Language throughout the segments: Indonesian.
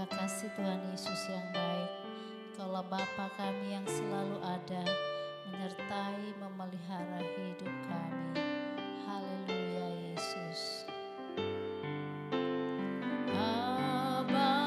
Terima kasih Tuhan Yesus yang baik. Kaulah Bapa kami yang selalu ada, menyertai, memelihara hidup kami. Haleluya Yesus. Haleluya.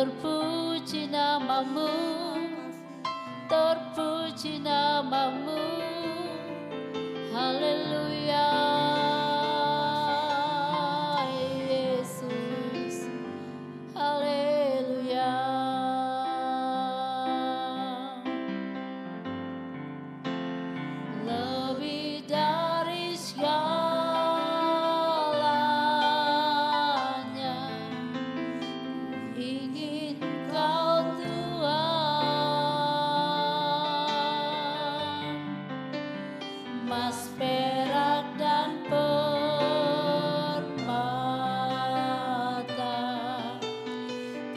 Terpuji namamu, terpuji namamu. Haleluya, Yesus. Haleluya. Lebih dari segalanya, ingin Kau Tuhan. Emas, perak, dan permata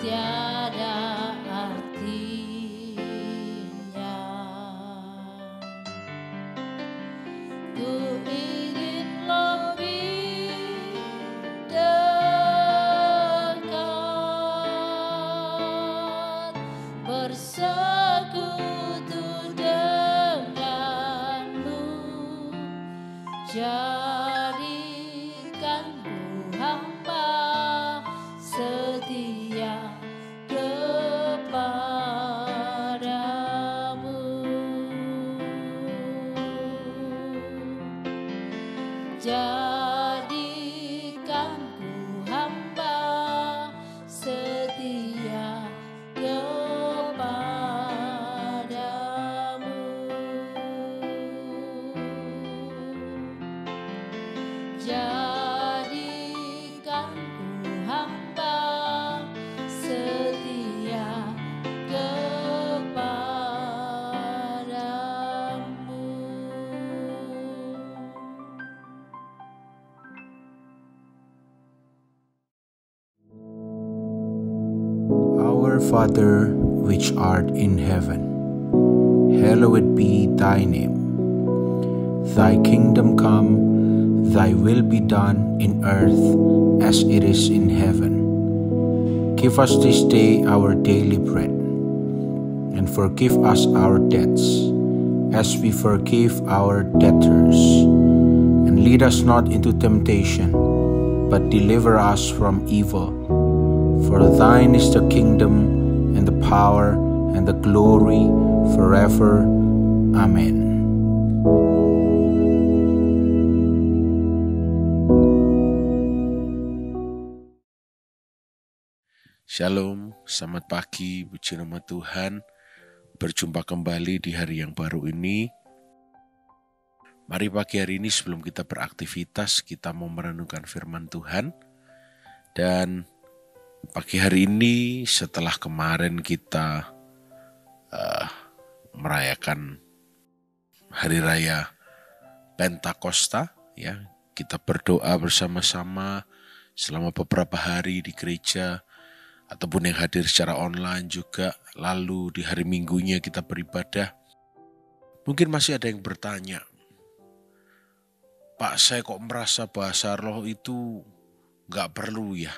tiada artinya. Ku ingin lebih dekat, bersekutu denganmu. Jadikan ku hamba setia kepadamu. Jadikan ku hamba setia kepadamu. Jadikan ku hamba setia kepadamu. Our Father, which art in heaven, hallowed be thy name. Thy kingdom come, thy will be done in earth as it is in heaven. Give us this day our daily bread, and forgive us our debts, as we forgive our debtors. And lead us not into temptation, but deliver us from evil. For thine is the kingdom, and the power, and the glory, forever. Amen. Shalom, selamat pagi, puji nama Tuhan. Berjumpa kembali di hari yang baru ini. Mari pagi hari ini sebelum kita beraktivitas, kita mau merenungkan firman Tuhan. Dan pagi hari ini setelah kemarin kita merayakan Hari Raya Pentakosta, ya, kita berdoa bersama-sama selama beberapa hari di gereja, ataupun yang hadir secara online juga, lalu di hari Minggunya kita beribadah. Mungkin masih ada yang bertanya, Pak, saya kok merasa bahasa roh itu gak perlu ya?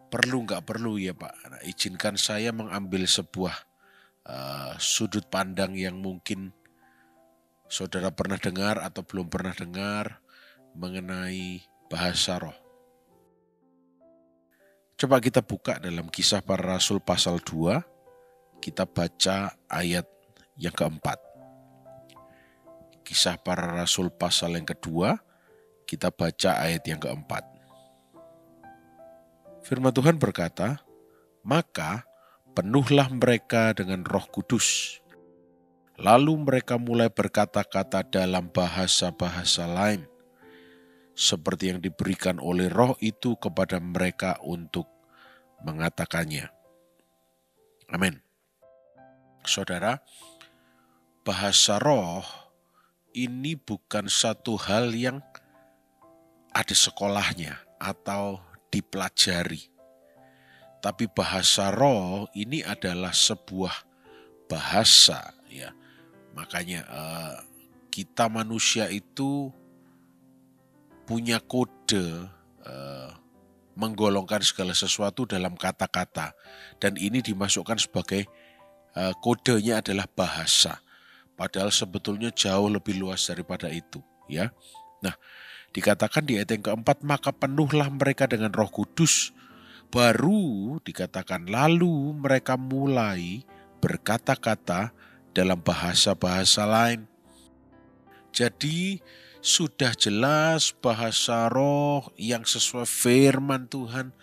Perlu gak perlu ya Pak? Nah, izinkan saya mengambil sebuah sudut pandang yang mungkin saudara pernah dengar atau belum pernah dengar mengenai bahasa roh. Coba kita buka dalam Kisah Para Rasul pasal 2, kita baca ayat yang keempat. Kisah Para Rasul pasal yang kedua, kita baca ayat yang keempat. Firman Tuhan berkata, maka penuhlah mereka dengan Roh Kudus. Lalu mereka mulai berkata-kata dalam bahasa-bahasa lain, seperti yang diberikan oleh Roh itu kepada mereka untuk mengatakannya. Amin. Saudara, bahasa roh ini bukan satu hal yang ada sekolahnya atau dipelajari. Tapi bahasa roh ini adalah sebuah bahasa, ya. Makanya kita manusia itu punya kode menggolongkan segala sesuatu dalam kata-kata, dan ini dimasukkan sebagai kodenya adalah bahasa, padahal sebetulnya jauh lebih luas daripada itu, ya. Nah, dikatakan di ayat yang keempat, maka penuhlah mereka dengan Roh Kudus, Baru dikatakan lalu mereka mulai berkata-kata dalam bahasa-bahasa lain. Jadi sudah jelas bahasa roh yang sesuai firman Tuhan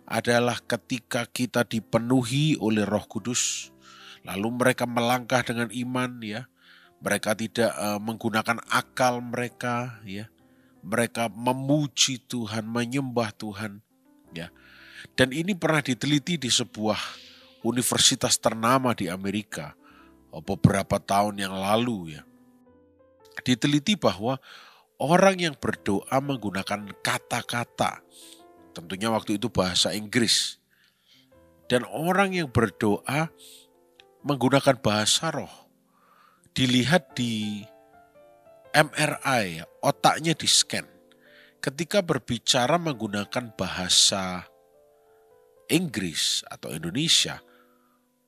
adalah ketika kita dipenuhi oleh Roh Kudus. Lalu mereka melangkah dengan iman, ya. Mereka tidak menggunakan akal mereka, ya. Mereka memuji Tuhan, menyembah Tuhan, ya. Dan ini pernah diteliti di sebuah universitas ternama di Amerika beberapa tahun yang lalu, ya. Diteliti bahwa orang yang berdoa menggunakan kata-kata, tentunya waktu itu bahasa Inggris, dan orang yang berdoa menggunakan bahasa roh, dilihat di MRI, otaknya di-scan. Ketika berbicara menggunakan bahasa Inggris atau Indonesia,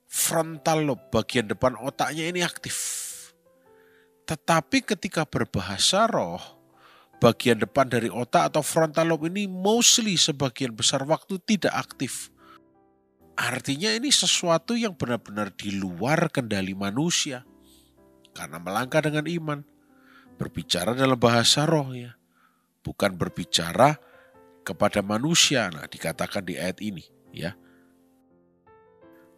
frontal lobe bagian depan otaknya ini aktif. Tetapi ketika berbahasa roh, bagian depan dari otak atau frontal lobe ini mostly sebagian besar waktu tidak aktif. Artinya ini sesuatu yang benar-benar di luar kendali manusia. Karena melangkah dengan iman, berbicara dalam bahasa roh, ya. Bukan berbicara kepada manusia. Nah, dikatakan di ayat ini, ya.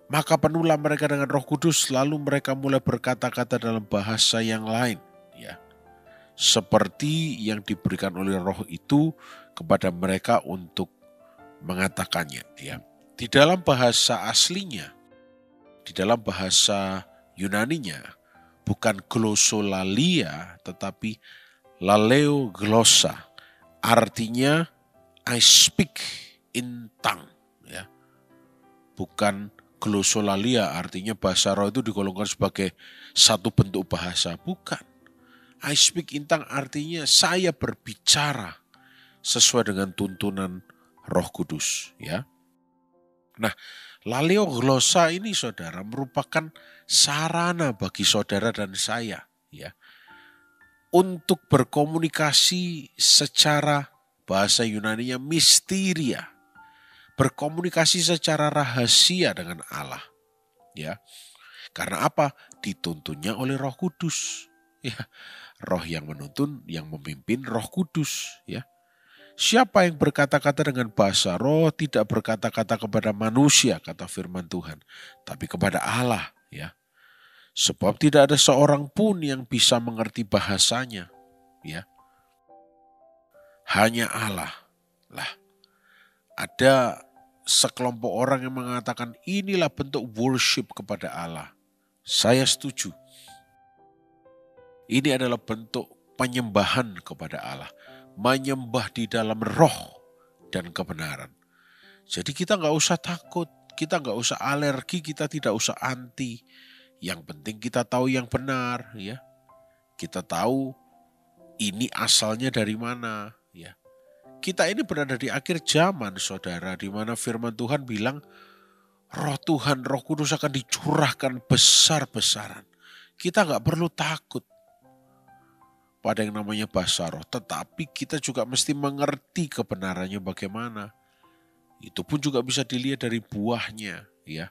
Maka penuhlah mereka dengan Roh Kudus, lalu mereka mulai berkata-kata dalam bahasa yang lain, ya. Seperti yang diberikan oleh Roh itu kepada mereka untuk mengatakannya, ya. Di dalam bahasa aslinya, di dalam bahasa Yunaninya, bukan glossolalia tetapi laleoglossa. Artinya I speak in tongue, ya. Bukan glossolalia, artinya bahasa roh itu digolongkan sebagai satu bentuk bahasa. Bukan. I speak in tongue artinya saya berbicara sesuai dengan tuntunan Roh Kudus, ya. Nah, laleoglossa ini, saudara, merupakan sarana bagi saudara dan saya, ya, untuk berkomunikasi secara bahasa Yunaninya misteria. Berkomunikasi secara rahasia dengan Allah, ya. Karena apa? Dituntunnya oleh Roh Kudus, ya. Roh yang menuntun, yang memimpin Roh Kudus, ya. Siapa yang berkata-kata dengan bahasa roh tidak berkata-kata kepada manusia, kata firman Tuhan, tapi kepada Allah, ya. Sebab tidak ada seorang pun yang bisa mengerti bahasanya, ya. Hanya Allah lah. Ada sekelompok orang yang mengatakan inilah bentuk worship kepada Allah. Saya setuju. Ini adalah bentuk penyembahan kepada Allah. Menyembah di dalam roh dan kebenaran. Jadi kita nggak usah takut, kita nggak usah alergi, kita tidak usah anti. Yang penting kita tahu yang benar, ya. Kita tahu ini asalnya dari mana, ya. Kita ini berada di akhir zaman, saudara, di mana firman Tuhan bilang Roh Tuhan, Roh Kudus akan dicurahkan besar-besaran. Kita nggak perlu takut pada yang namanya bahasa roh, tetapi kita juga mesti mengerti kebenarannya bagaimana. Itu pun juga bisa dilihat dari buahnya, ya.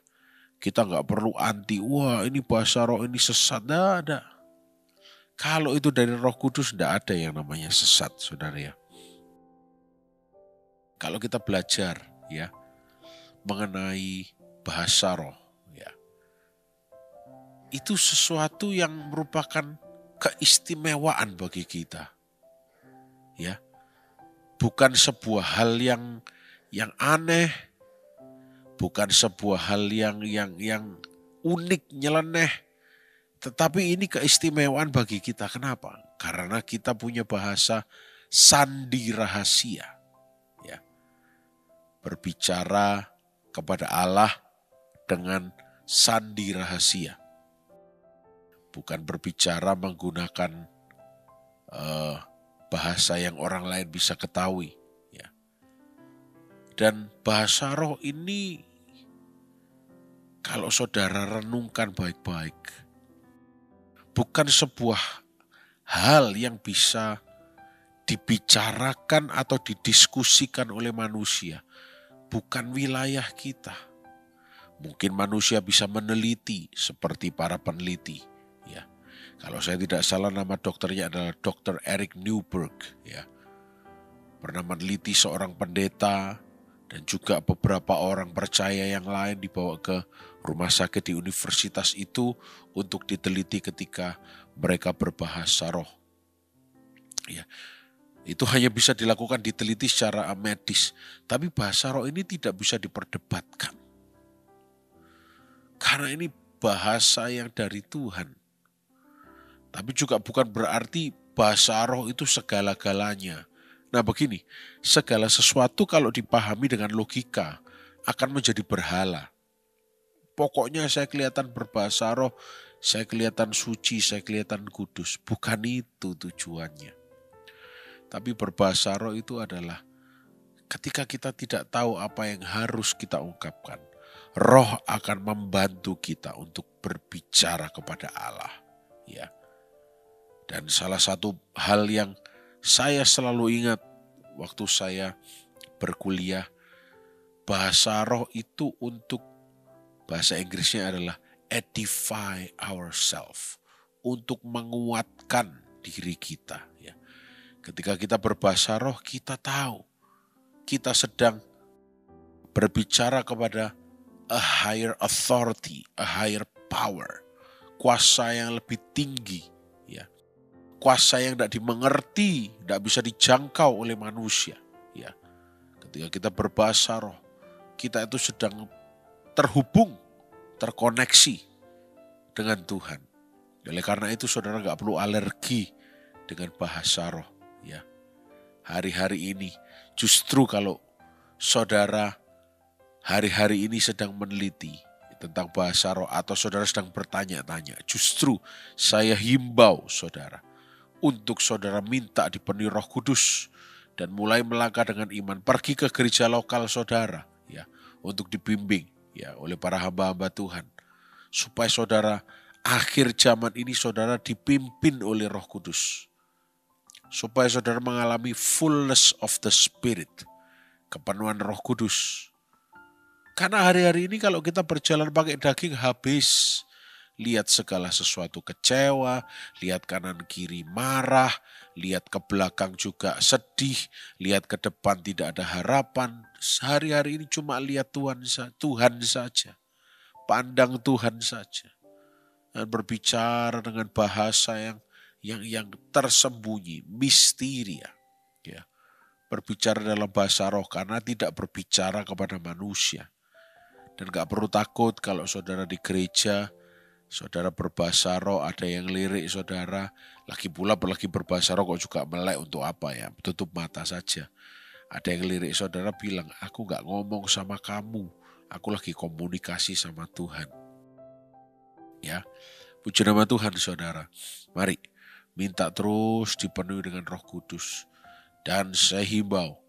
Kita nggak perlu anti, wah ini bahasa roh ini sesat, nggak ada. Kalau itu dari Roh Kudus, nggak ada yang namanya sesat, saudara, ya. Kalau kita belajar, ya, mengenai bahasa roh, ya, itu sesuatu yang merupakan keistimewaan bagi kita, ya. Bukan sebuah hal yang aneh, bukan sebuah hal yang unik, nyeleneh, tetapi ini keistimewaan bagi kita. Kenapa? Karena kita punya bahasa sandi rahasia, ya. Berbicara kepada Allah dengan sandi rahasia. Bukan berbicara menggunakan bahasa yang orang lain bisa ketahui, ya. Dan bahasa roh ini kalau saudara renungkan baik-baik, bukan sebuah hal yang bisa dibicarakan atau didiskusikan oleh manusia. bukan wilayah kita. Mungkin manusia bisa meneliti seperti para peneliti. Ya, kalau saya tidak salah nama dokternya adalah Dr. Eric Newberg. Ya, pernah meneliti seorang pendeta dan juga beberapa orang percaya yang lain dibawa ke rumah sakit di universitas itu untuk diteliti ketika mereka berbahasa roh. Ya, itu hanya bisa dilakukan diteliti secara medis, tapi bahasa roh ini tidak bisa diperdebatkan. Karena ini bahasa yang dari Tuhan. Tapi juga bukan berarti bahasa roh itu segala-galanya. Nah begini, segala sesuatu kalau dipahami dengan logika akan menjadi berhala. Pokoknya saya kelihatan berbahasa roh, saya kelihatan suci, saya kelihatan kudus. Bukan itu tujuannya. Tapi berbahasa roh itu adalah ketika kita tidak tahu apa yang harus kita ungkapkan, roh akan membantu kita untuk berbicara kepada Allah. Ya. Dan salah satu hal yang saya selalu ingat waktu saya berkuliah, bahasa roh itu untuk bahasa Inggrisnya adalah edify ourselves, untuk menguatkan diri kita. Ya. Ketika kita berbahasa roh, kita tahu kita sedang berbicara kepada a higher authority, a higher power, kuasa yang lebih tinggi, ya, kuasa yang tidak dimengerti, tidak bisa dijangkau oleh manusia, ya. Ketika kita berbahasa roh, kita itu sedang terhubung, terkoneksi dengan Tuhan. Oleh karena itu, saudara nggak perlu alergi dengan bahasa roh, ya. Hari-hari ini, justru kalau saudara hari-hari ini sedang meneliti tentang bahasa roh atau saudara sedang bertanya-tanya, justru saya himbau saudara untuk saudara minta dipenuhi Roh Kudus dan mulai melangkah dengan iman, pergi ke gereja lokal saudara, ya, untuk dibimbing, ya, oleh para hamba-hamba Tuhan, supaya saudara akhir zaman ini saudara dipimpin oleh Roh Kudus, supaya saudara mengalami fullness of the Spirit, kepenuhan Roh Kudus. Karena hari-hari ini kalau kita berjalan pakai daging habis, lihat segala sesuatu kecewa, lihat kanan kiri marah, lihat ke belakang juga sedih, lihat ke depan tidak ada harapan. Hari-hari ini cuma lihat Tuhan saja, pandang Tuhan saja, dan berbicara dengan bahasa yang tersembunyi, misteria, ya. Berbicara dalam bahasa roh karena tidak berbicara kepada manusia. Dan gak perlu takut kalau saudara di gereja, saudara berbahasa roh, ada yang lirik saudara, lagi berbahasa roh kok juga melek untuk apa ya, tutup mata saja. Ada yang lirik saudara bilang, aku gak ngomong sama kamu, aku lagi komunikasi sama Tuhan. Ya, puji nama Tuhan saudara. Mari, minta terus dipenuhi dengan Roh Kudus. Dan saya himbau,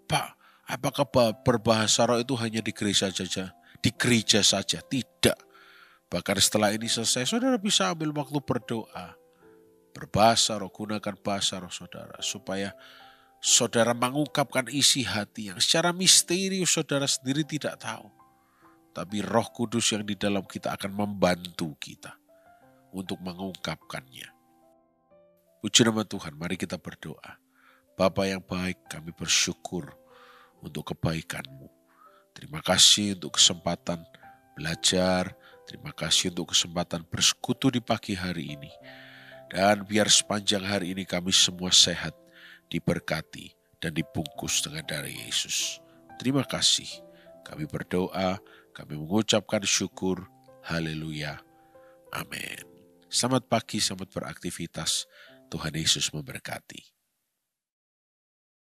Pak, apakah berbahasa roh itu hanya di gereja saja? Di gereja saja, tidak. Bahkan setelah ini selesai, saudara bisa ambil waktu berdoa. Berbahasa roh, gunakan bahasa roh saudara. Supaya saudara mengungkapkan isi hati yang secara misterius saudara sendiri tidak tahu. Tapi Roh Kudus yang di dalam kita akan membantu kita untuk mengungkapkannya. Puji nama Tuhan, mari kita berdoa. Bapa yang baik, kami bersyukur untuk kebaikan-Mu. Terima kasih untuk kesempatan belajar, terima kasih untuk kesempatan bersekutu di pagi hari ini. Dan biar sepanjang hari ini kami semua sehat, diberkati, dan dibungkus dengan darah Yesus. Terima kasih. Kami berdoa, kami mengucapkan syukur. Haleluya. Amin. Selamat pagi, selamat beraktivitas. Tuhan Yesus memberkati.